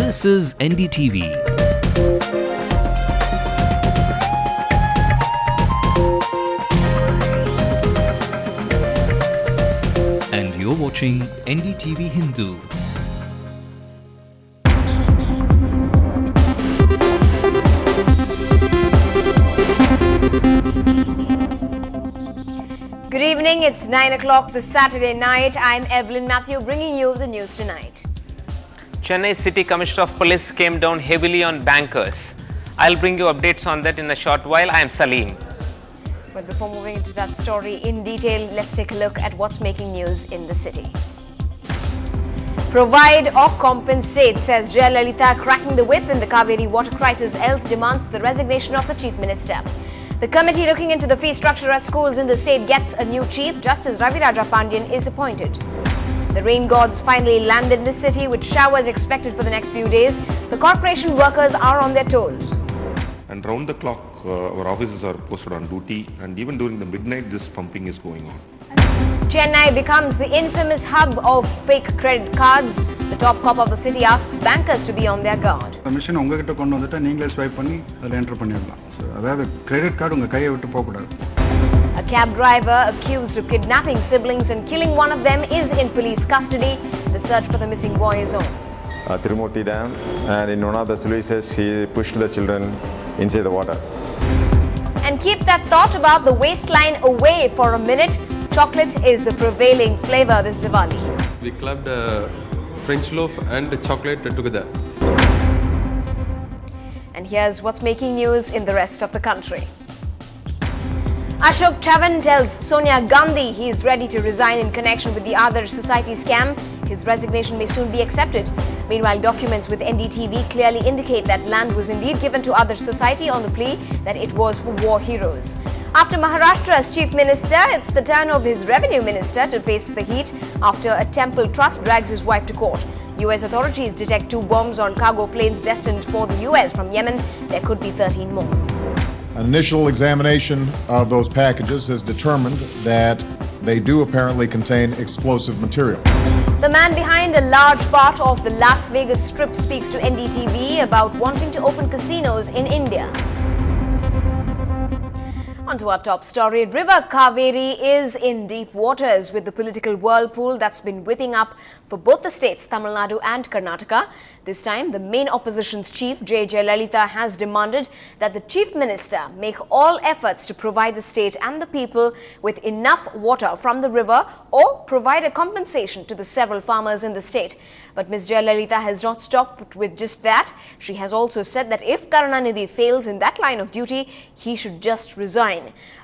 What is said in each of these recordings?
This is NDTV. And you're watching NDTV Hindu. Good evening, it's 9 o'clock this Saturday night. I'm Evelyn Matthew bringing you the news tonight. Chennai City Commissioner of Police came down heavily on bankers. I'll bring you updates on that in a short while. I am Salim. But before moving into that story in detail, let's take a look at what's making news in the city. Provide or compensate, says Jayalalitha, cracking the whip in the Kaveri water crisis, else demands the resignation of the Chief Minister. The committee looking into the fee structure at schools in the state gets a new chief. Justice Raviraja Pandian is appointed. The rain gods finally land in the city with showers expected for the next few days. The corporation workers are on their toes. And round the clock, our officers are posted on duty, and even during the midnight, this pumping is going on. Chennai becomes the infamous hub of fake credit cards. The top cop of the city asks bankers to be on their guard. The machine உங்ககிட்ட கொண்டு வந்துட்டா நீங்களே swipe பண்ணி அதில் enter பண்ணிடலாம். அதாவது credit card உங்க கையை விட்டு போக கூடாது. A cab driver accused of kidnapping siblings and killing one of them is in police custody. The search for the missing boy is on. Tirumurti Dam, and in one of the sluices he pushed the children inside the water. And keep that thought about the waistline away for a minute. Chocolate is the prevailing flavor this Diwali. We clubbed French loaf and chocolate together. And here's what's making news in the rest of the country. Ashok Chavan tells Sonia Gandhi he is ready to resign in connection with the Adarsh Society scam. His resignation may soon be accepted. Meanwhile, documents with NDTV clearly indicate that land was indeed given to Adarsh Society on the plea that it was for war heroes. After Maharashtra's chief minister, it's the turn of his revenue minister to face the heat after a temple trust drags his wife to court. US authorities detect 2 bombs on cargo planes destined for the US from Yemen. There could be 13 more. An initial examination of those packages has determined that they do apparently contain explosive material. The man behind a large part of the Las Vegas Strip speaks to NDTV about wanting to open casinos in India. On to our top story. River Kaveri is in deep waters with the political whirlpool that's been whipping up for both the states, Tamil Nadu and Karnataka. This time, the main opposition's chief, J. Jayalalitha, has demanded that the chief minister make all efforts to provide the state and the people with enough water from the river or provide a compensation to the several farmers in the state. But Ms. Jayalalitha has not stopped with just that. She has also said that if Karunanidhi fails in that line of duty, he should just resign.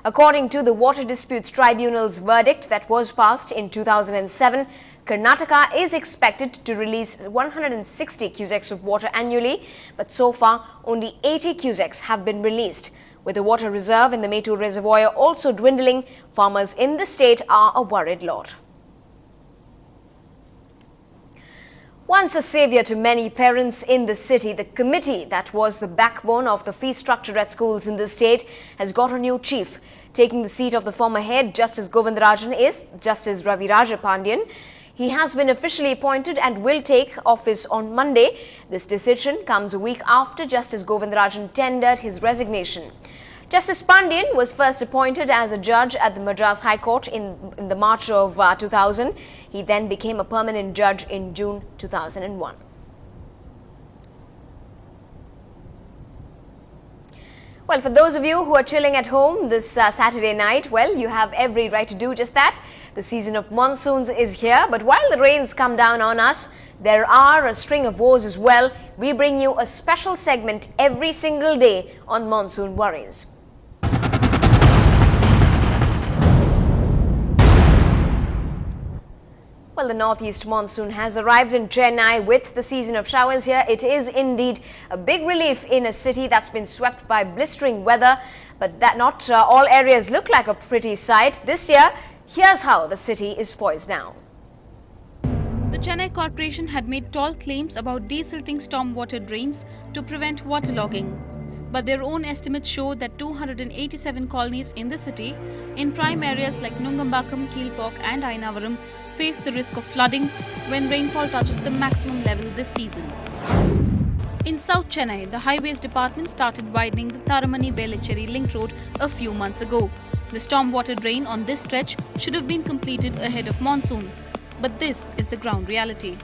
According to the Water Disputes Tribunal's verdict that was passed in 2007, Karnataka is expected to release 160 cusecs of water annually, but so far only 80 cusecs have been released. With the water reserve in the Mettur reservoir also dwindling, farmers in the state are a worried lot. Once a savior to many parents in the city, the committee that was the backbone of the fee structure at schools in the state has got a new chief. Taking the seat of the former head, Justice Govindarajan, is Justice Raviraja Pandian. He has been officially appointed and will take office on Monday. This decision comes a week after Justice Govindarajan tendered his resignation. Justice Pandian was first appointed as a judge at the Madras High Court in the March of 2000. He then became a permanent judge in June 2001. Well, for those of you who are chilling at home this Saturday night, well, you have every right to do just that. The season of monsoons is here, but while the rains come down on us, there are a string of woes as well. We bring you a special segment every single day on monsoon worries. Well, the northeast monsoon has arrived in Chennai with the season of showers here. It is indeed a big relief in a city that's been swept by blistering weather, but that not all areas look like a pretty sight. This year, here's how the city is poised now. The Chennai Corporation had made tall claims about desilting stormwater drains to prevent waterlogging. But their own estimates show that 287 colonies in the city, in prime areas like Nungambakam, Keelpok and Ainavaram, face the risk of flooding when rainfall touches the maximum level this season. In South Chennai, the Highways Department started widening the Tharamani-Velachery link road a few months ago. The stormwater drain on this stretch should have been completed ahead of monsoon. But this is the ground reality.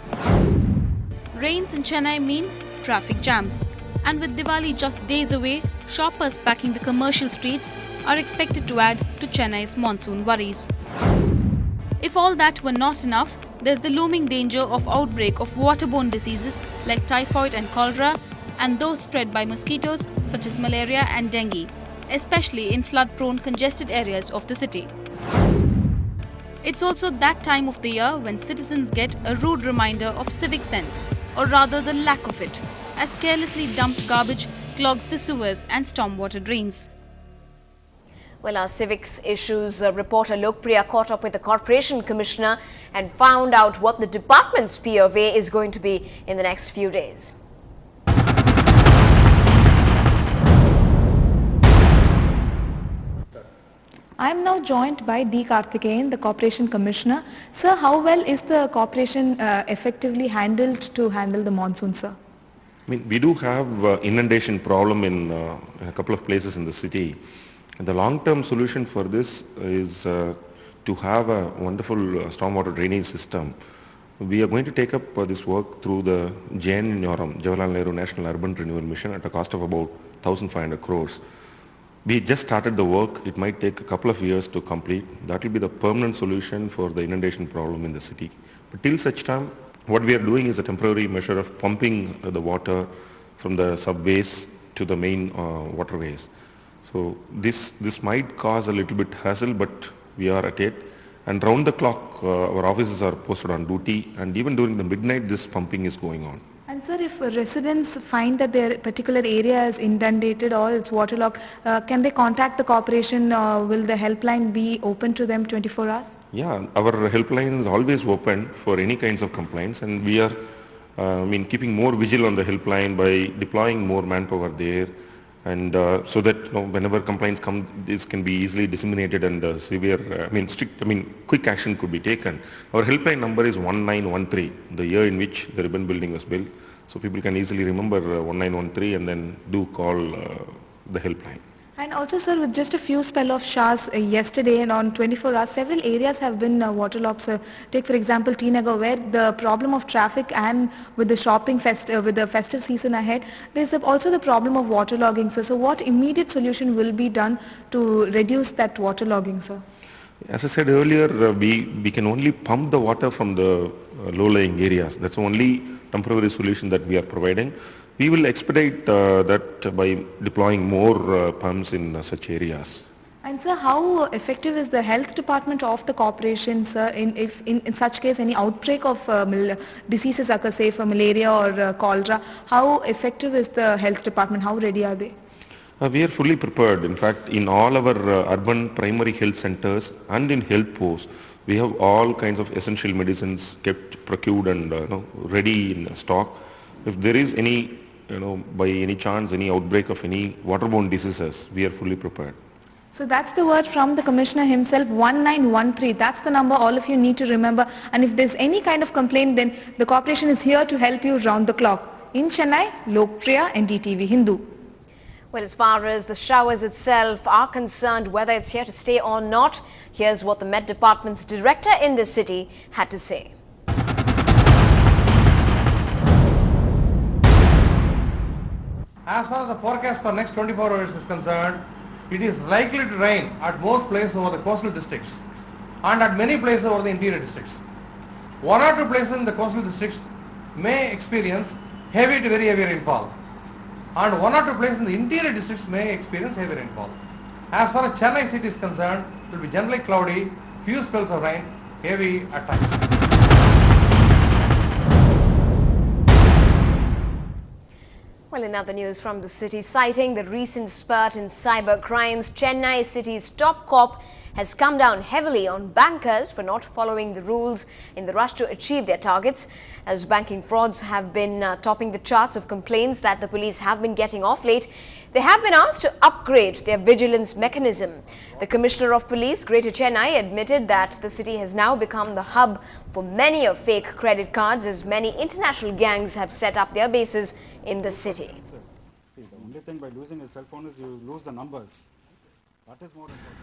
Rains in Chennai mean traffic jams. And with Diwali just days away, shoppers packing the commercial streets are expected to add to Chennai's monsoon worries. If all that were not enough, there's the looming danger of outbreak of waterborne diseases like typhoid and cholera, and those spread by mosquitoes such as malaria and dengue, especially in flood-prone congested areas of the city. It's also that time of the year when citizens get a rude reminder of civic sense, or rather the lack of it, as carelessly dumped garbage clogs the sewers and stormwater drains. Well, our civics issues reporter Lokpriya caught up with the Corporation Commissioner and found out what the department's POV is going to be in the next few days. I am now joined by D. Karthikeyan, the Corporation Commissioner. Sir, how well is the Corporation effectively handled to handle the monsoon, sir? We do have inundation problem in a couple of places in the city. And the long-term solution for this is to have a wonderful stormwater drainage system. We are going to take up this work through the JNNRM, Jawaharlal Nehru National Urban Renewal Mission, at a cost of about 1,500 crores. We just started the work. It might take a couple of years to complete. That will be the permanent solution for the inundation problem in the city. But till such time, what we are doing is a temporary measure of pumping the water from the subways to the main waterways. So this might cause a little bit hassle, but we are at it. And round the clock, our officers are posted on duty, and even during the midnight, this pumping is going on. And sir, if residents find that their particular area is inundated or it's waterlogged, can they contact the corporation? Will the helpline be open to them 24 hours? Yeah, our helpline is always open for any kinds of complaints, and we are keeping more vigil on the helpline by deploying more manpower there, and so that whenever complaints come, this can be easily disseminated and quick action could be taken. Our helpline number is 1913, the year in which the ribbon building was built, so people can easily remember 1913 and then do call the helpline. And also, sir, with just a few spell of showers yesterday and on 24 hours, several areas have been waterlogged. Take, for example, T Nagar, where the problem of traffic and with the shopping with the festive season ahead, there's also the problem of waterlogging, sir. So what immediate solution will be done to reduce that waterlogging, sir? As I said earlier, we can only pump the water from the low-lying areas. That's the only temporary solution that we are providing. We will expedite that by deploying more pumps in such areas. And sir, how effective is the health department of the corporation, sir, if in such case any outbreak of diseases occur, say for malaria or cholera, how effective is the health department? How ready are they? We are fully prepared. In fact, in all our urban primary health centers and in health posts, we have all kinds of essential medicines kept procured and ready in stock. If there is any, by any chance, any outbreak of any waterborne diseases, we are fully prepared. So that's the word from the Commissioner himself, 1913. That's the number all of you need to remember. And if there's any kind of complaint, then the corporation is here to help you round the clock. In Chennai, Lokpriya, NDTV Hindu. Well, as far as the showers itself are concerned, whether it's here to stay or not, here's what the Met Department's director in the city had to say. As far as the forecast for next 24 hours is concerned, it is likely to rain at most places over the coastal districts and at many places over the interior districts. One or two places in the coastal districts may experience heavy to very heavy rainfall, and one or two places in the interior districts may experience heavy rainfall. As far as Chennai city is concerned, it will be generally cloudy, few spells of rain, heavy at times. Well, in other news from the city, citing the recent spurt in cyber crimes, Chennai city's top cop has come down heavily on bankers for not following the rules in the rush to achieve their targets, as banking frauds have been topping the charts of complaints that the police have been getting off late. They have been asked to upgrade their vigilance mechanism. The Commissioner of Police, Greater Chennai, admitted that the city has now become the hub for many of fake credit cards, as many international gangs have set up their bases in the city. See, the only thing by losing a cell phone is you lose the numbers. That is more important.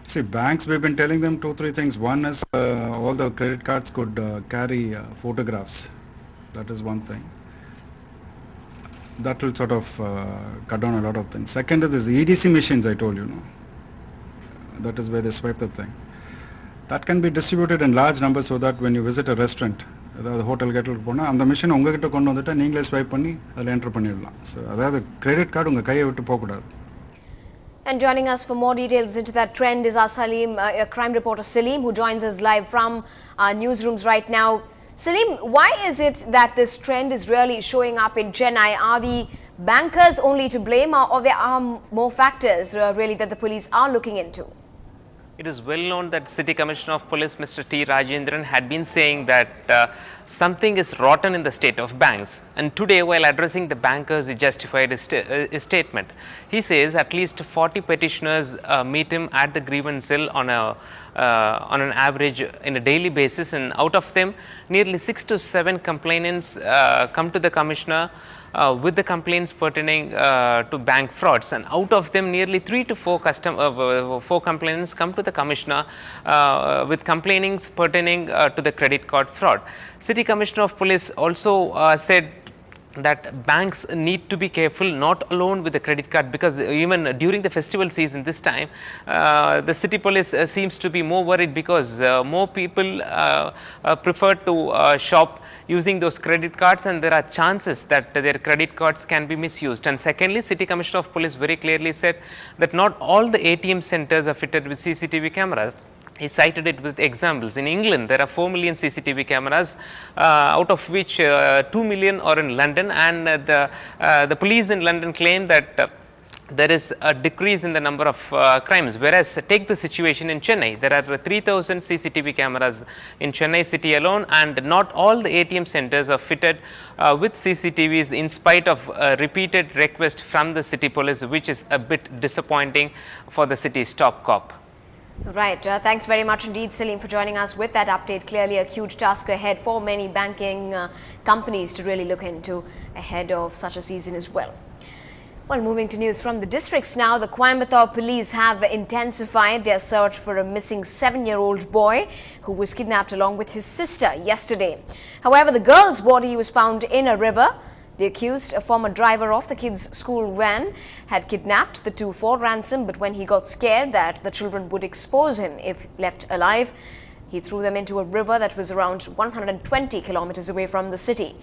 See, banks, we've been telling them 2-3 things. One is all the credit cards could carry photographs. That is one thing. That will sort of cut down a lot of things. Second is the EDC machines, I told you, no? That is where they swipe the thing. That can be distributed in large numbers so that when you visit a restaurant, the hotel கெட்டலுக்கு போனால் அந்த machine உங்ககிட்ட கொண்டு வந்துட்டு நீங்களே swipe பண்ணி அதில் enter பண்ணிடலாம். So அதாவது கிரெடிட் கார்டு உங்கள் கையை விட்டு போகக்கூடாது. And joining us for more details into that trend is our Salim, crime reporter Salim, who joins us live from our newsrooms right now. Salim, why is it that this trend is really showing up in Chennai? Are the bankers only to blame, or there are more factors really that the police are looking into? It is well known that City Commissioner of Police Mr. T. Rajendran had been saying that something is rotten in the state of banks, and today while addressing the bankers he justified his statement. He says at least 40 petitioners meet him at the grievance cell on an average in a daily basis, and out of them nearly 6 to 7 complainants come to the Commissioner with the complaints pertaining to bank frauds, and out of them nearly 3 to 4 complainants come to the Commissioner with complainings pertaining to the credit card fraud. City Commissioner of Police also said that banks need to be careful not alone with the credit card, because even during the festival season this time the city police seems to be more worried because more people prefer to shop using those credit cards, and there are chances that their credit cards can be misused. And secondly, City Commissioner of Police very clearly said that not all the ATM centers are fitted with CCTV cameras. He cited it with examples. In England, there are 4 million CCTV cameras, out of which 2 million are in London, and the police in London claim that there is a decrease in the number of crimes, whereas take the situation in Chennai. There are 3,000 CCTV cameras in Chennai city alone, and not all the ATM centers are fitted with CCTVs in spite of repeated request from the city police, which is a bit disappointing for the city's top cop. Right. Thanks very much indeed, Salim, for joining us with that update. Clearly a huge task ahead for many banking companies to really look into ahead of such a season as well. Well, moving to news from the districts now, the Coimbatore police have intensified their search for a missing 7-year-old boy who was kidnapped along with his sister yesterday. However, the girl's body was found in a river. The accused, a former driver of the kids' school van, had kidnapped the two for ransom, but when he got scared that the children would expose him if left alive, he threw them into a river that was around 120 kilometers away from the city.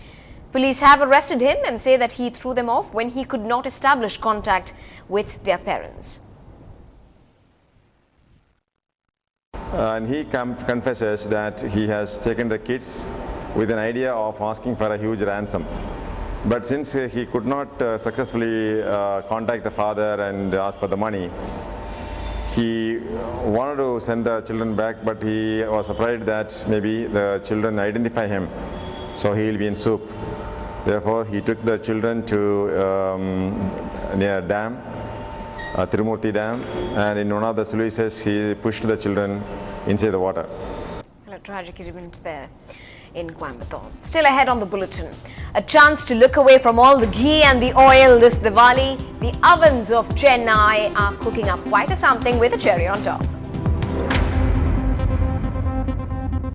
Police have arrested him and say that he threw them off when he could not establish contact with their parents. And he confesses that he has taken the kids with an idea of asking for a huge ransom. But since he could not successfully contact the father and ask for the money, he wanted to send the children back, but he was afraid that maybe the children identify him, so he will be in soup. Therefore, he took the children to near dam, Tirumurti Dam, and in one of the sluices he pushed the children inside the water. A tragic event there in Coimbatore. Still ahead on the bulletin, a chance to look away from all the ghee and the oil this Diwali. The ovens of Chennai are cooking up quite a something with a cherry on top.